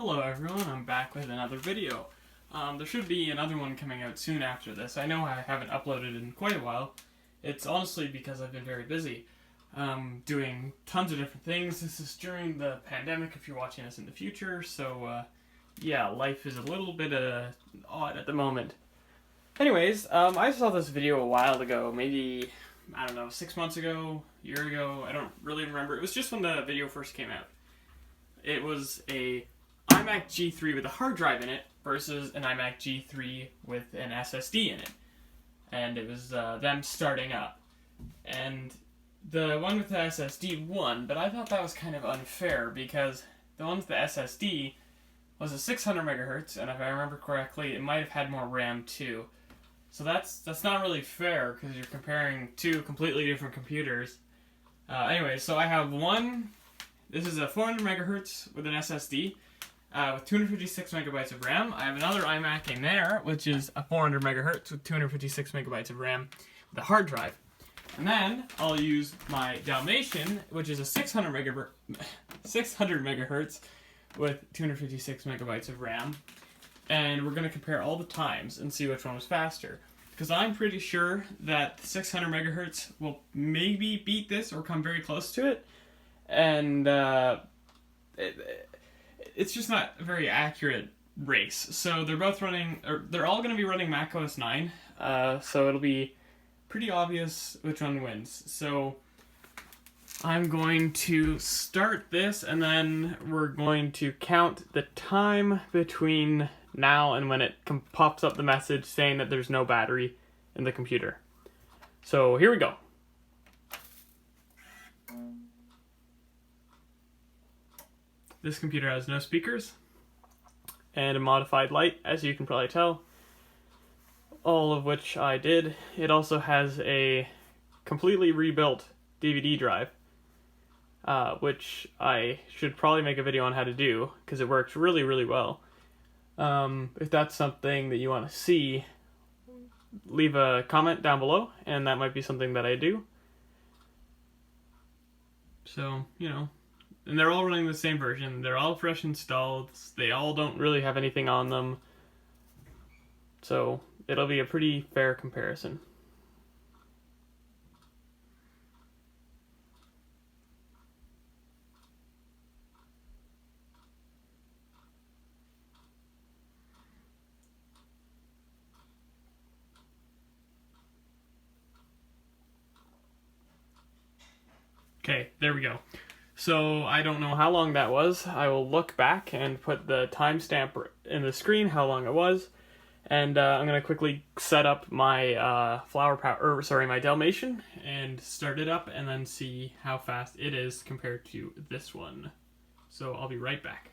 Hello everyone, I'm back with another video. There should be another one coming out soon after this. I know I haven't uploaded in quite a while. It's honestly because I've been very busy, doing tons of different things. This is during the pandemic if you're watching this in the future, so yeah, life is a little bit odd at the moment. Anyways, I saw this video a while ago, maybe, I don't know, 6 months ago, a year ago, I don't really remember. It was just when the video first came out. It was a iMac G3 with a hard drive in it versus an iMac G3 with an SSD in it. And it was them starting up. And the one with the SSD won, but I thought that was kind of unfair because the one with the SSD was a 600 megahertz, and if I remember correctly, it might have had more RAM too. So that's not really fair because you're comparing two completely different computers. Anyway, so I have one. This is a 400 megahertz with an SSD. With 256 megabytes of RAM. I have another iMac in there, which is a 400 megahertz with 256 megabytes of RAM with a hard drive. And then I'll use my Dalmatian, which is a 600 megahertz with 256 megabytes of RAM. And we're going to compare all the times and see which one was faster. Because I'm pretty sure that 600 megahertz will maybe beat this or come very close to it. And it's just not a very accurate race. So they're both running, or they're all going to be running macOS 9. So it'll be pretty obvious which one wins. So I'm going to start this, and then we're going to count the time between now and when it pops up the message saying that there's no battery in the computer. So here we go. This computer has no speakers and a modified light, as you can probably tell, all of which I did. It also has a completely rebuilt DVD drive, which I should probably make a video on how to do because it works really, really well. If that's something that you want to see, leave a comment down below, and that might be something that I do. So, you know. And they're all running the same version. They're all fresh installed. They all don't really have anything on them. So it'll be a pretty fair comparison. Okay, there we go. So I don't know how long that was. I will look back and put the timestamp in the screen, how long it was. And I'm going to quickly set up my my Dalmatian and start it up and then see how fast it is compared to this one. So I'll be right back.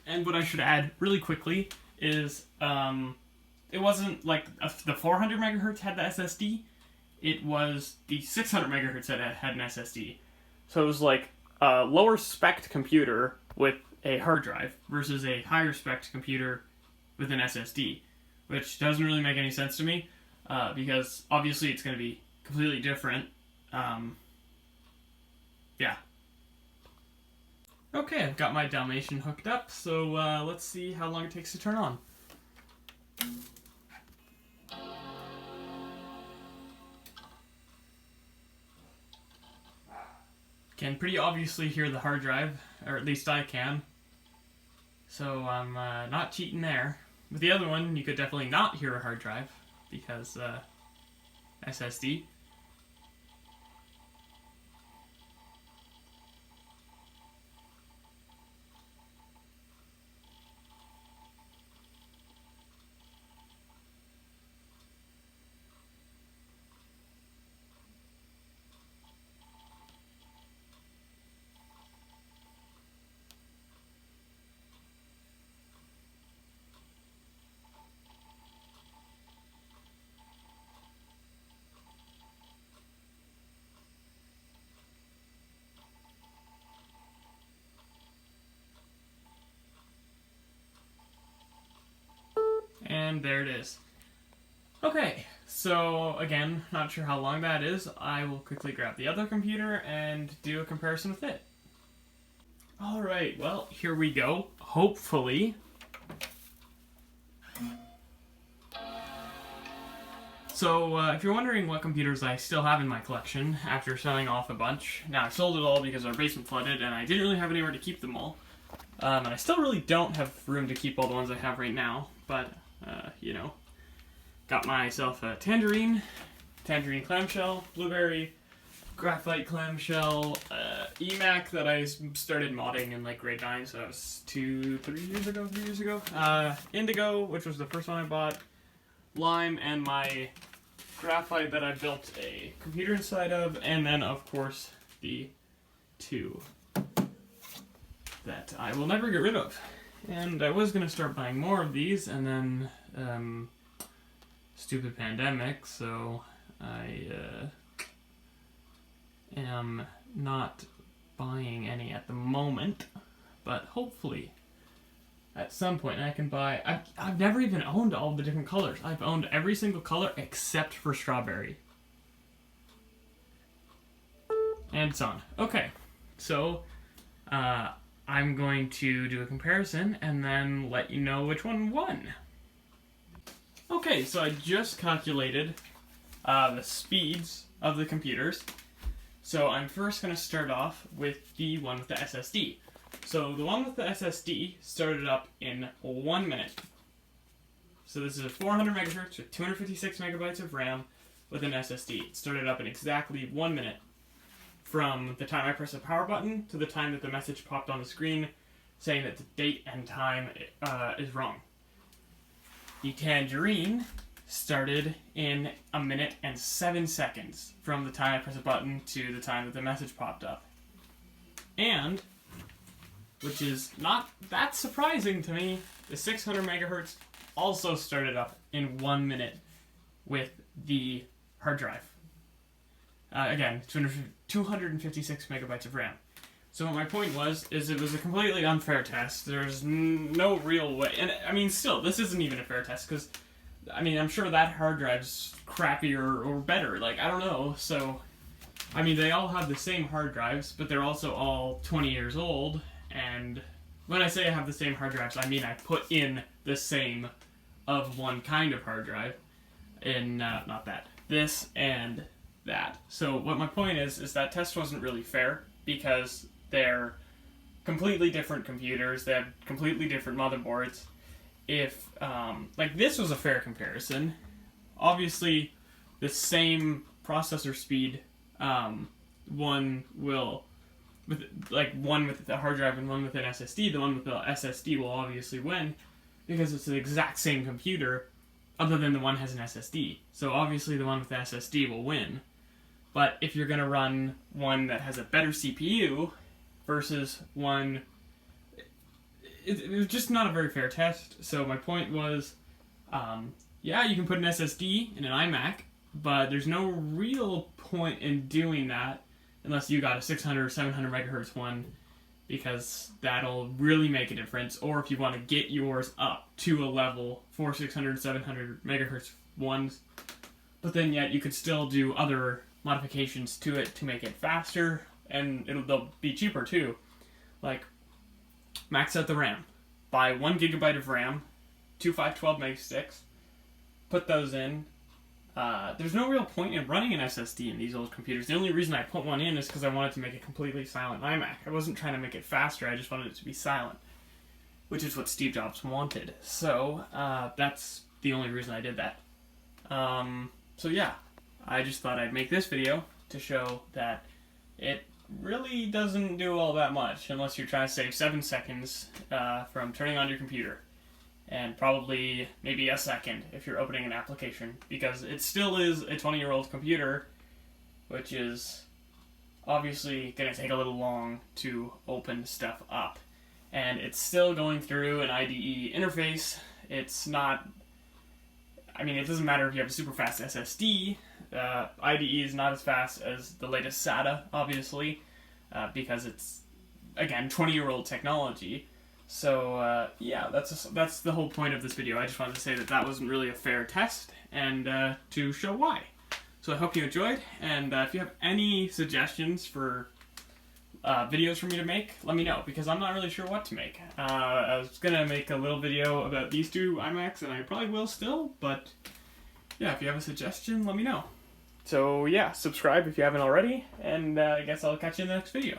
And what I should add really quickly is it wasn't like the 400 megahertz had the SSD. It was the 600 megahertz that had an SSD. So it was like a lower spec computer with a hard drive versus a higher spec computer with an SSD, which doesn't really make any sense to me because obviously it's going to be completely different. Yeah. Okay, I've got my Dalmatian hooked up, so let's see how long it takes to turn on. Can pretty obviously hear the hard drive, or at least I can. So I'm not cheating there. With the other one, you could definitely not hear a hard drive, because SSD. And there it is. Okay, so again, not sure how long that is. I will quickly grab the other computer and do a comparison with it. Alright, well, here we go. hopefully. So, if you're wondering what computers I still have in my collection after selling off a bunch, now I sold it all because our basement flooded and I didn't really have anywhere to keep them all. And I still really don't have room to keep all the ones I have right now, but, you know, got myself a tangerine clamshell, blueberry, graphite clamshell, iMac that I started modding in like grade 9, so that was 3 years ago, indigo, which was the first one I bought, lime, and my graphite that I built a computer inside of, and then of course the 2 that I will never get rid of. And I was gonna start buying more of these, and then stupid pandemic, so I am not buying any at the moment, but hopefully at some point I can buy. I've never even owned all the different colors. I've owned every single color except for strawberry. And so on. Okay, so I'm going to do a comparison and then let you know which one won. Okay, so I just calculated the speeds of the computers. So I'm first going to start off with the one with the SSD. So the one with the SSD started up in 1 minute. So this is a 400 megahertz with 256 megabytes of RAM with an SSD. It started up in exactly 1 minute from the time I pressed the power button to the time that the message popped on the screen saying that the date and time is wrong. The tangerine started in 1 minute and 7 seconds from the time I pressed the button to the time that the message popped up. And, which is not that surprising to me, the 600 megahertz also started up in 1 minute with the hard drive. Again, 256 megabytes of RAM. So what my point was, is it was a completely unfair test. There's no real way, and I mean still, this isn't even a fair test, because I mean, I'm sure that hard drive's crappier or better, like, I don't know, so, I mean, they all have the same hard drives, but they're also all 20 years old, and when I say I have the same hard drives, I mean I put in the same of one kind of hard drive, in, not that, this and that. So what my point is that test wasn't really fair, because they're completely different computers, they have completely different motherboards. If, like, this was a fair comparison, obviously the same processor speed, one with the hard drive and one with an SSD, the one with the SSD will obviously win, because it's the exact same computer, other than the one has an SSD. So obviously the one with the SSD will win. But if you're going to run one that has a better CPU versus one, it was just not a very fair test. So my point was, yeah, you can put an SSD in an iMac, but there's no real point in doing that unless you got a 600 or 700 megahertz one, because that'll really make a difference. Or if you want to get yours up to a level for 600, 700 megahertz ones, but then yet you could still do other modifications to it to make it faster, and they'll be cheaper too. Like, max out the RAM. Buy 1 gigabyte of RAM, 2 512 meg sticks, put those in. There's no real point in running an SSD in these old computers. The only reason I put one in is because I wanted to make a completely silent iMac. I wasn't trying to make it faster, I just wanted it to be silent, which is what Steve Jobs wanted. So, that's the only reason I did that. So yeah, I just thought I'd make this video to show that it really doesn't do all that much unless you're trying to save 7 seconds from turning on your computer, and probably maybe a second if you're opening an application, because it still is a 20-year-old computer, which is obviously going to take a little long to open stuff up, and it's still going through an IDE interface. It's not, I mean, it doesn't matter if you have a super fast SSD. IDE is not as fast as the latest SATA, obviously, because it's, again, 20-year-old technology. So, yeah, that's the whole point of this video. I just wanted to say that that wasn't really a fair test, and to show why. So I hope you enjoyed, and if you have any suggestions for videos for me to make, let me know, because I'm not really sure what to make. I was gonna make a little video about these two iMacs, and I probably will still, but yeah, if you have a suggestion, let me know. So yeah, subscribe if you haven't already, and I guess I'll catch you in the next video.